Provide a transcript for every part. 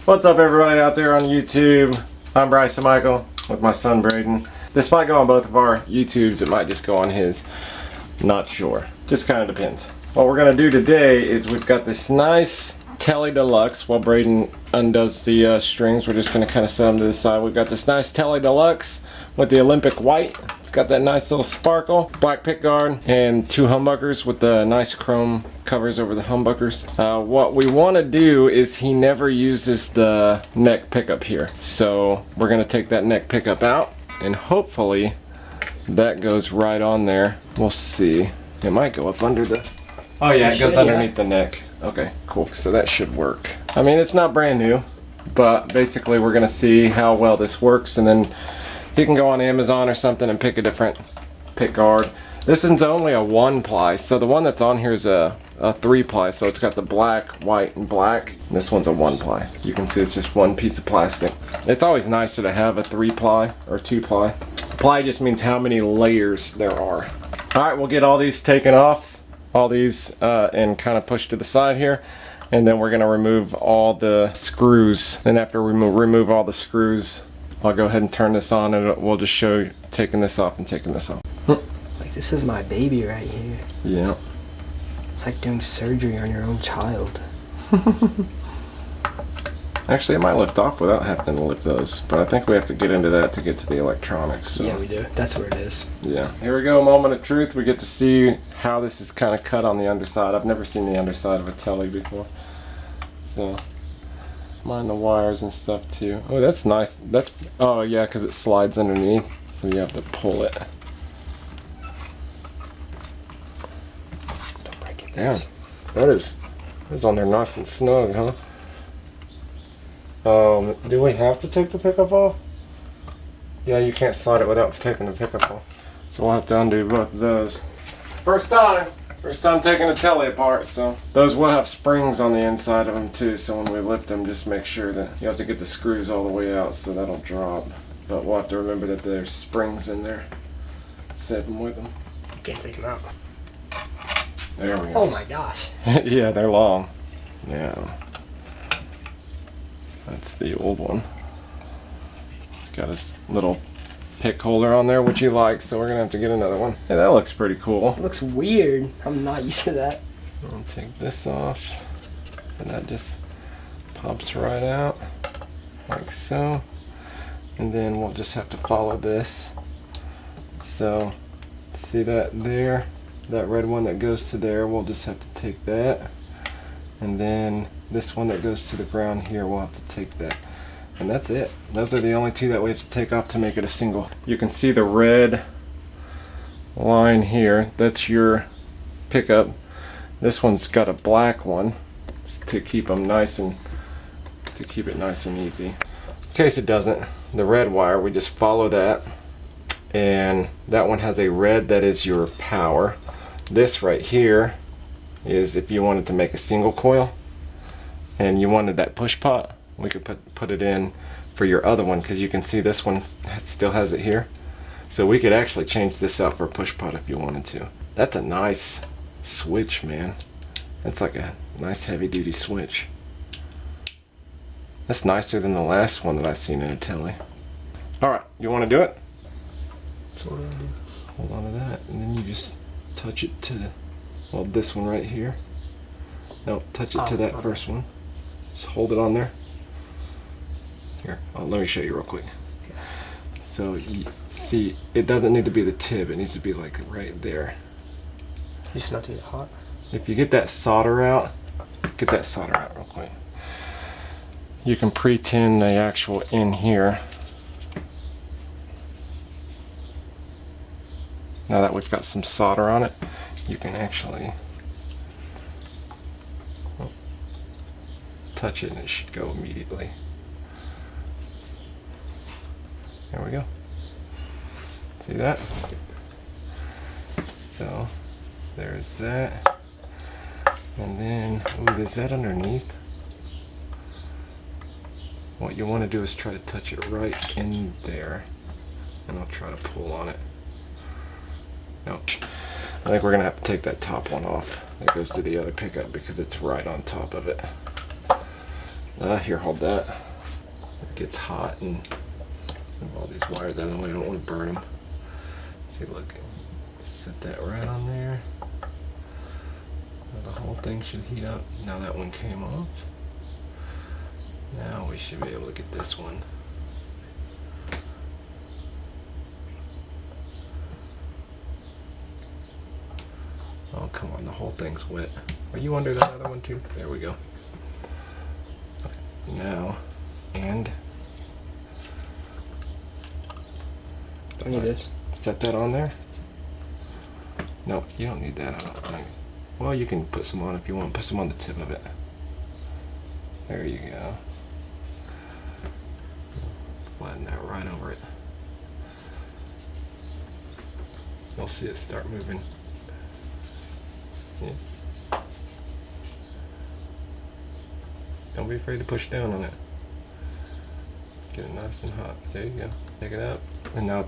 What's up everybody out there on YouTube? I'm Bryce and Michael with my son Braden. This might go on both of our YouTubes, it might just go on his. Not sure. Just kind of depends. What we're going to do today is we've got this nice Tele Deluxe. While Braden undoes the strings, we're just going to kind of set them to the side. We've got this nice Tele Deluxe with the Olympic white. It's got that nice little sparkle, black pickguard, and two humbuckers with the nice chrome covers over the humbuckers. What we want to do is he never uses the neck pickup here. So we're going to take that neck pickup out and hopefully that goes right on there. We'll see. It might go up under the... Oh yeah, it goes underneath the neck. Okay, cool. So that should work. I mean, it's not brand new, but basically we're going to see how well this works, and then you can go on Amazon or something and pick a different pick guard. This one's only a 1-ply, so the one that's on here is a 3-ply, so it's got the black, white, and black. And this one's a 1-ply. You can see it's just one piece of plastic. It's always nicer to have a 3-ply or 2-ply. Ply just means how many layers there are. Alright, we'll get all these taken off, and kind of pushed to the side here. And then we're going to remove all the screws. Then after we remove all the screws, I'll go ahead and turn this on and we'll just show you taking this off and taking this off. Like, this is my baby right here. Yeah. It's like doing surgery on your own child. Actually, it might lift off without having to lift those, but I think we have to get into that to get to the electronics. So. Yeah, we do. That's where it is. Yeah. Here we go, moment of truth. We get to see how this is kind of cut on the underside. I've never seen the underside of a Tele before. So, mind the wires and stuff too. Oh, that's nice. That's, oh yeah, because it slides underneath, so you have to pull it. Don't break it. Yeah, that is on there nice and snug, huh? Do we have to take the pickup off? Yeah, you can't slide it without taking the pickup off. So we'll have to undo both of those. First time taking a Tele apart, so those will have springs on the inside of them too, so when we lift them, just make sure that you have to get the screws all the way out so that'll drop. But we'll have to remember that there's springs in there. Set them with them. You can't take them out. There we go. Oh my gosh. Yeah, they're long. Yeah. That's the old one. It's got a little pick holder on there, which you like, so we're gonna have to get another one. Yeah, that looks pretty cool. It looks weird. I'm not used to that. I'll take this off, and that just pops right out, like so. And then we'll just have to follow this. So, see that there? That red one that goes to there, we'll just have to take that. And then this one that goes to the ground here, we'll have to take that. And that's it. Those are the only two that we have to take off to make it a single. You can see the red line here. That's your pickup. This one's got a black one to keep them nice and keep it nice and easy. In case it doesn't, the red wire, we just follow that. And that one has a red that is your power. This right here is if you wanted to make a single coil and you wanted that push pot, we could put it in for your other one, because you can see this one still has it here. So we could actually change this out for a push pot if you wanted to. That's a nice switch, man. That's like a nice heavy duty switch. That's nicer than the last one that I've seen in a Tele. Alright, you want to do it? So what do I do? Hold on to that, and then you just touch it to the, well, this one right here. No, touch it to that first one. Just hold it on there. Here, let me show you real quick. So you see, it doesn't need to be the tip, it needs to be like right there. Just not too hot. If you get that solder out real quick. You can pre-tin the actual in here. Now that we've got some solder on it, you can actually touch it and it should go immediately. There we go. See that? So there's that. And then, ooh, is that underneath? What you want to do is try to touch it right in there. And I'll try to pull on it. Nope. I think we're going to have to take that top one off. That goes to the other pickup because it's right on top of it. Here, hold that. It gets hot and move all these wires out of the way. I don't want to burn them. See, look, set that right on there. Now the whole thing should heat up. Now that one came off. Now we should be able to get this one. Oh, come on, the whole thing's wet. Are you under that other one too? There we go. Okay, now, and I need this. Set that on there. No, you don't need that. I don't think. Well, you can put some on if you want. Put some on the tip of it. There you go. Flatten that right over it. You'll see it start moving. Yeah. Don't be afraid to push down on it. Get it nice and hot. There you go. Take it out. And now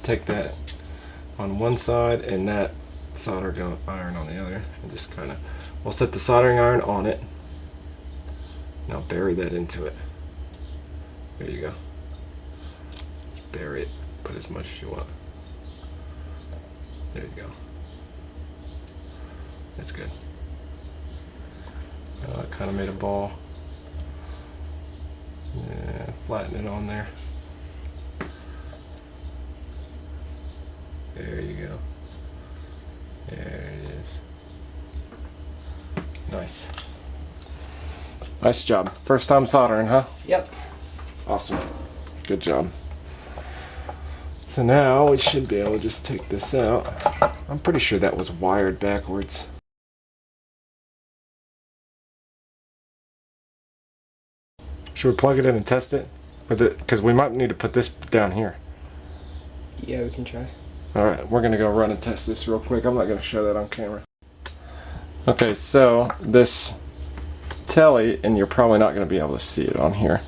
take that on one side and that soldering iron on the other. And just kind of, we'll set the soldering iron on it. Now bury that into it. There you go. Just bury it. Put as much as you want. There you go. That's good. I kind of made a ball. Yeah, flatten it on there. There you go. There it is. Nice. Nice job. First time soldering, huh? Yep. Awesome. Good job. So now we should be able to just take this out. I'm pretty sure that was wired backwards. Should we plug it in and test it? Because we might need to put this down here. Yeah, we can try. Alright, we're going to go run and test this real quick. I'm not going to show that on camera. Okay, so this telly, and you're probably not going to be able to see it on here.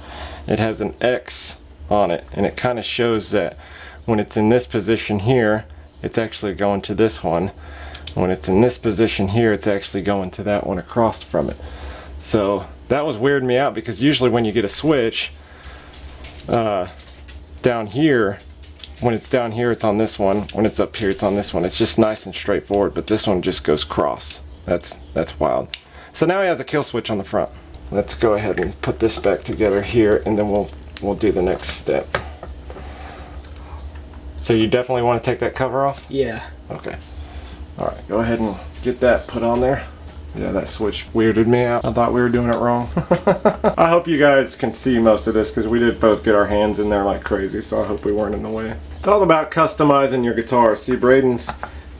It has an X on it, and it kind of shows that when it's in this position here, it's actually going to this one. When it's in this position here, it's actually going to that one across from it. So that was weirding me out, because usually when you get a switch down here, when it's down here it's on this one, when it's up here it's on this one. It's just nice and straightforward, but this one just goes cross. That's wild. So now he has a kill switch on the front. Let's go ahead and put this back together here, and then we'll do the next step. So you definitely want to take that cover off? Yeah. Okay. Alright, go ahead and get that put on there. Yeah, that switch weirded me out. I thought we were doing it wrong. I hope you guys can see most of this, because we did both get our hands in there like crazy, so I hope we weren't in the way. It's all about customizing your guitar. See, Braden's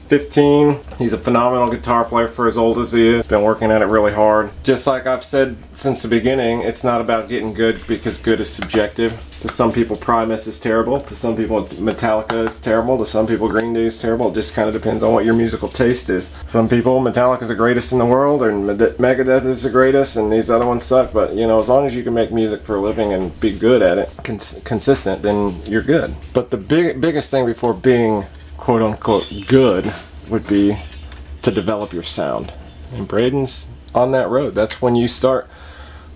15. He's a phenomenal guitar player for as old as he is. Been working at it really hard. Just like I've said since the beginning, it's not about getting good, because good is subjective. To some people, Primus is terrible. To some people, Metallica is terrible. To some people, Green Day is terrible. It just kind of depends on what your musical taste is. Some people, Metallica is the greatest in the world, and Megadeth is the greatest, and these other ones suck. But, you know, as long as you can make music for a living and be good at it, consistent, then you're good. But the biggest thing before being quote-unquote good would be to develop your sound. And Braden's on that road. That's when you start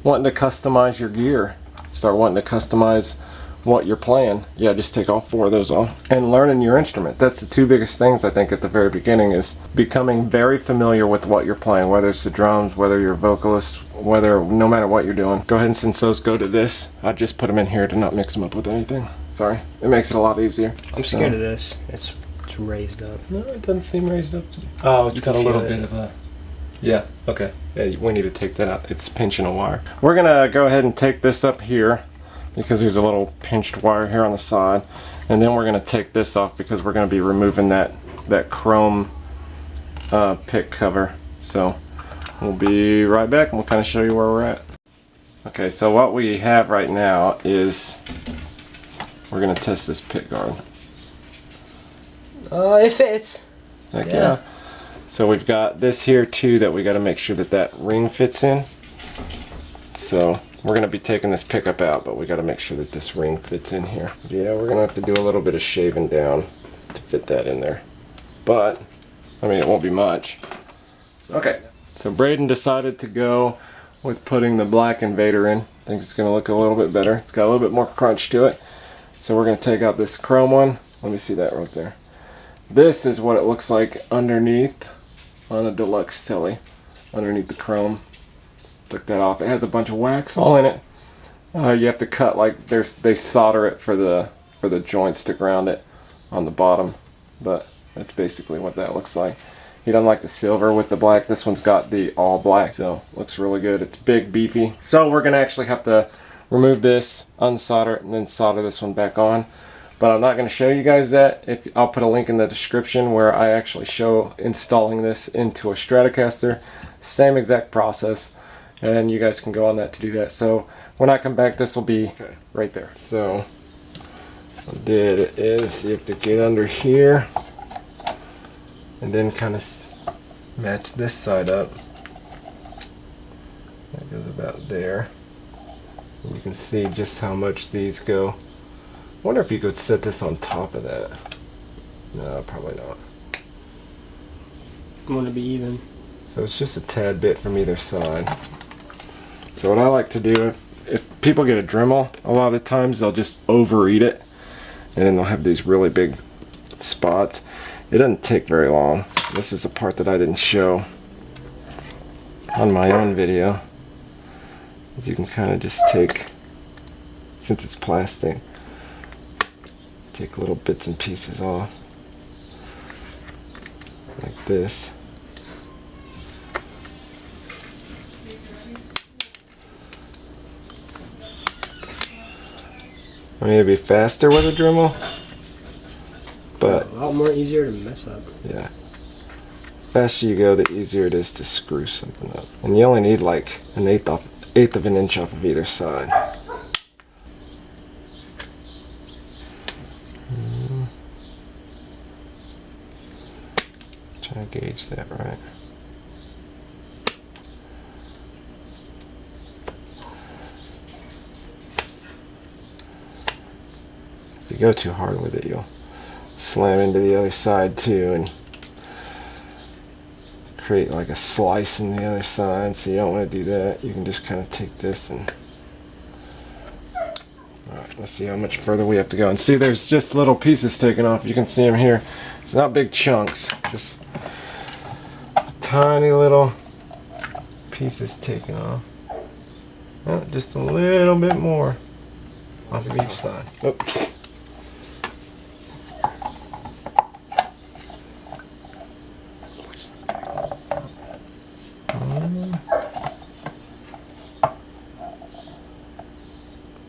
wanting to customize your gear. Start wanting to customize what you're playing. Yeah, just take all 4 of those off. And learning your instrument. That's the 2 biggest things, I think, at the very beginning, is becoming very familiar with what you're playing, whether it's the drums, whether you're a vocalist, no matter what you're doing. Go ahead and, since those go to this, I just put them in here to not mix them up with anything. Sorry. It makes it a lot easier. I'm scared of this. It's raised up. No, it doesn't seem raised up to me. Oh, it's got a little bit of a... Yeah, okay. Yeah, we need to take that out. It's pinching a wire. We're gonna go ahead and take this up here, because there's a little pinched wire here on the side. And then we're gonna take this off, because we're gonna be removing that chrome pick cover. So we'll be right back, and we'll kind of show you where we're at. Okay, so what we have right now is we're gonna test this pick guard. It fits. Heck yeah. So we've got this here too that we got to make sure that ring fits in. So we're going to be taking this pickup out, but we got to make sure that this ring fits in here. Yeah, we're going to have to do a little bit of shaving down to fit that in there. But, I mean, it won't be much. Okay, so Braden decided to go with putting the Black Invader in. think it's going to look a little bit better. It's got a little bit more crunch to it. So we're going to take out this chrome one. Let me see that right there. This is what it looks like underneath on a deluxe Tele. Underneath the chrome. Took that off. It has a bunch of wax all in it. You have to cut like they solder it for the joints to ground it on the bottom. But that's basically what that looks like. He doesn't like the silver with the black. This one's got the all black, so looks really good. It's big, beefy. So we're gonna actually have to remove this, unsolder it, and then solder this one back on. But I'm not gonna show you guys that. I'll put a link in the description where I actually show installing this into a Stratocaster. Same exact process, and you guys can go on that to do that. So when I come back, this will be right there. So what I did is you have to get under here and then kind of match this side up. That goes about there. And you can see just how much these go. I wonder if you could set this on top of that. No, probably not. I want to be even. So it's just a tad bit from either side. So what I like to do, if people get a Dremel, a lot of times they'll just overeat it, and then they'll have these really big spots. It doesn't take very long. This is a part that I didn't show on my own video. As you can kind of just take, since it's plastic, take little bits and pieces off. Like this. I mean, it'd be faster with a Dremel, but a lot more easier to mess up. Yeah. Faster you go, the easier it is to screw something up. And you only need like an eighth of an inch off of either side. Try to gauge that right. If you go too hard with it, you'll slam into the other side too and create like a slice in the other side, so you don't want to do that. You can just kind of take this and alright, let's see how much further we have to go. And see, there's just little pieces taken off. You can see them here. It's not big chunks, just tiny little pieces taken off. Oh, just a little bit more off of each side. Oops.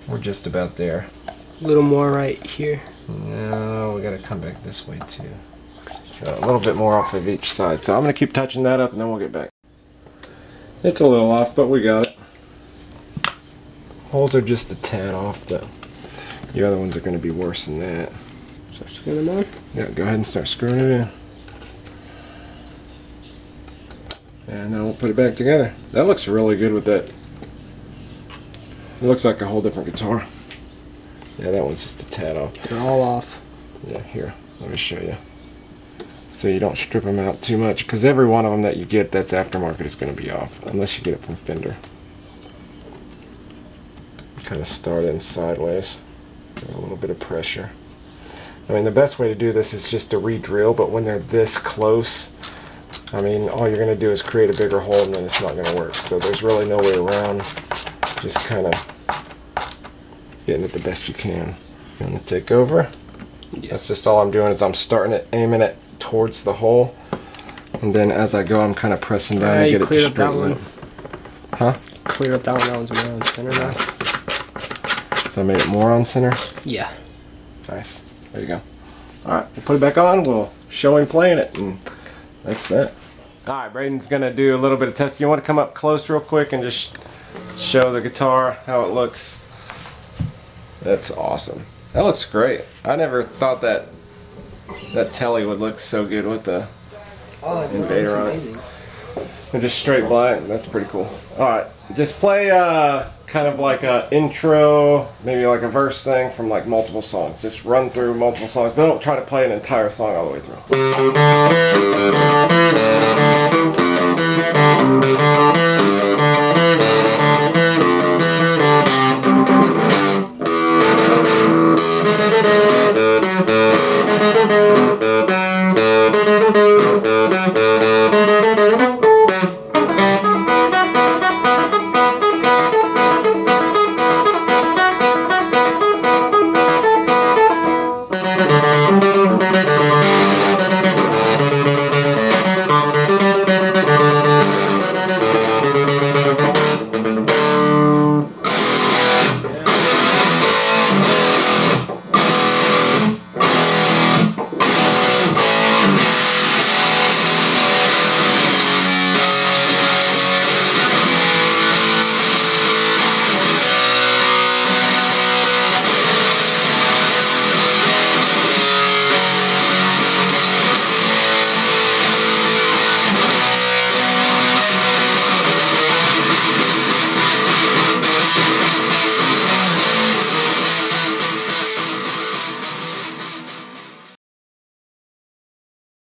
We're just about there. A little more right here. No, we gotta come back this way too. So a little bit more off of each side. So I'm gonna keep touching that up and then we'll get back. It's a little off, but we got it. Holes are just a tad off though. The other ones are gonna be worse than that. Start screwing them on? Yeah, go ahead and start screwing it in. And then we'll put it back together. That looks really good with that. It looks like a whole different guitar. Yeah, that one's just a tad off. They're all off. Yeah, here, let me show you. So you don't strip them out too much, because every one of them that you get that's aftermarket is going to be off, unless you get it from Fender. Kind of start in sideways. Give a little bit of pressure. I mean, the best way to do this is just to re-drill, but when they're this close, I mean, all you're going to do is create a bigger hole and then it's not going to work. So there's really no way around just kind of getting it the best you can. You want to take over? Yeah. That's just all I'm doing is I'm starting it, aiming it towards the hole, and then as I go I'm kind of pressing down to get it to straighten up. Huh? Clear up that one. That one's more on center now. So I made it more on center? Yeah. Nice. There you go. Alright, we'll put it back on, we'll show him playing it, and that's that. Alright, Braden's going to do a little bit of testing. You want to come up close real quick and just show the guitar how it looks? That's awesome. That looks great. I never thought that Tele would look so good with the Invader on it. And just straight black. That's pretty cool. Alright, just play kind of like a intro, maybe like a verse thing from like multiple songs. Just run through multiple songs, but don't try to play an entire song all the way through.